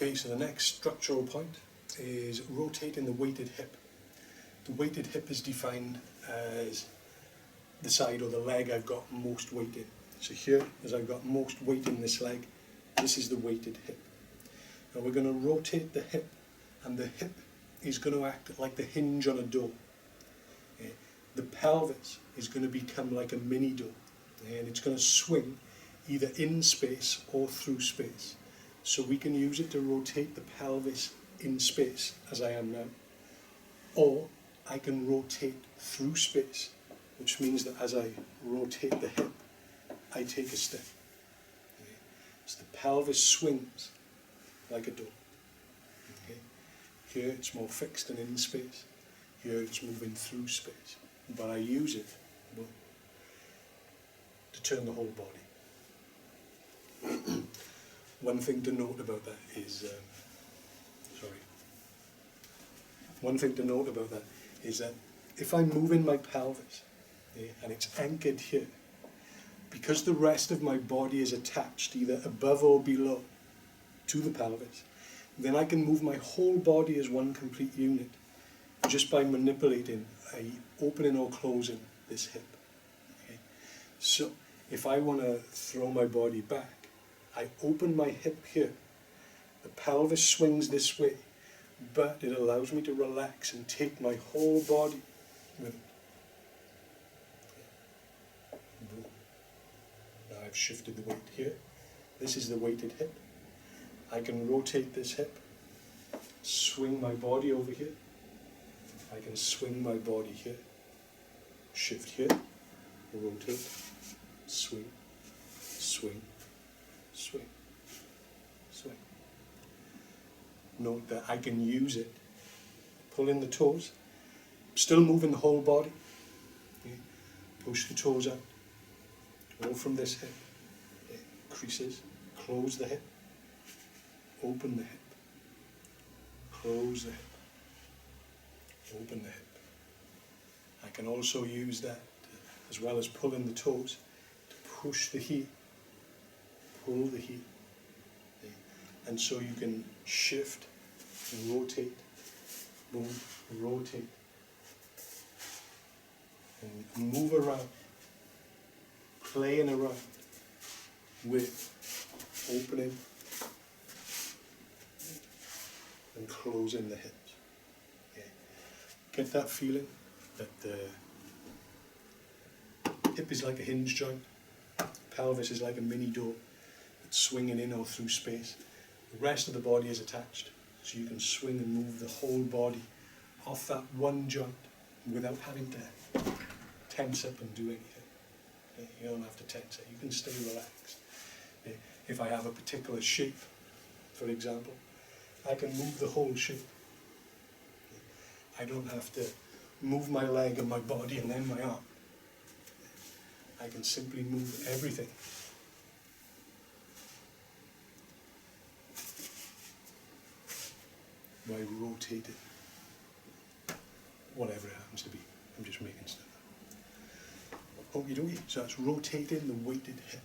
Okay, so the next structural point is rotating the weighted hip. The weighted hip is defined as the side or the leg I've got most weight in. So here, as I've got most weight in this leg, this is the weighted hip. Now we're going to rotate the hip, and the hip is going to act like the hinge on a door. Okay? The pelvis is going to become like a mini door, and it's going to swing either in space or through space. So we can use it to rotate the pelvis in space, as I am now. Or I can rotate through space, which means that as I rotate the hip, I take a step. Okay? So the pelvis swings like a door. Okay? Here it's more fixed and in space. Here it's moving through space. But I use it, well, to turn the whole body. One thing to note about that is, that if I'm moving my pelvis, and it's anchored here, because the rest of my body is attached either above or below to the pelvis, then I can move my whole body as one complete unit just by manipulating, opening or closing this hip. Okay? So if I want to throw my body back, I open my hip here, the pelvis swings this way, but it allows me to relax and take my whole body with it. Boom. Now I've shifted the weight here. This is the weighted hip. I can rotate this hip, swing my body over here. I can swing my body here, shift here, rotate, swing, swing, swing, swing. Note that I can use it, pull in the toes, still moving the whole body. Okay. Push the toes out, all from this hip. Okay. Creases, close the hip, open the hip, close the hip, open the hip. I can also use that, as well as pulling the toes, to push the heel, pull the heel. Okay. And so you can shift, rotate, boom, rotate, and move around, playing around with opening and closing the hips. Okay. Get that feeling that the hip is like a hinge joint, pelvis is like a mini door that's swinging in or through space. The rest of the body is attached, so you can swing and move the whole body off that one joint without having to tense up and do anything. Okay? You don't have to tense it, you can stay relaxed. Okay? If I have a particular shape, for example, I can move the whole shape. I don't have to move my leg and my body and then my arm. I can simply move everything. By rotating, whatever it happens to be. I'm just making stuff up. Okie dokie, so that's rotating the weighted hip.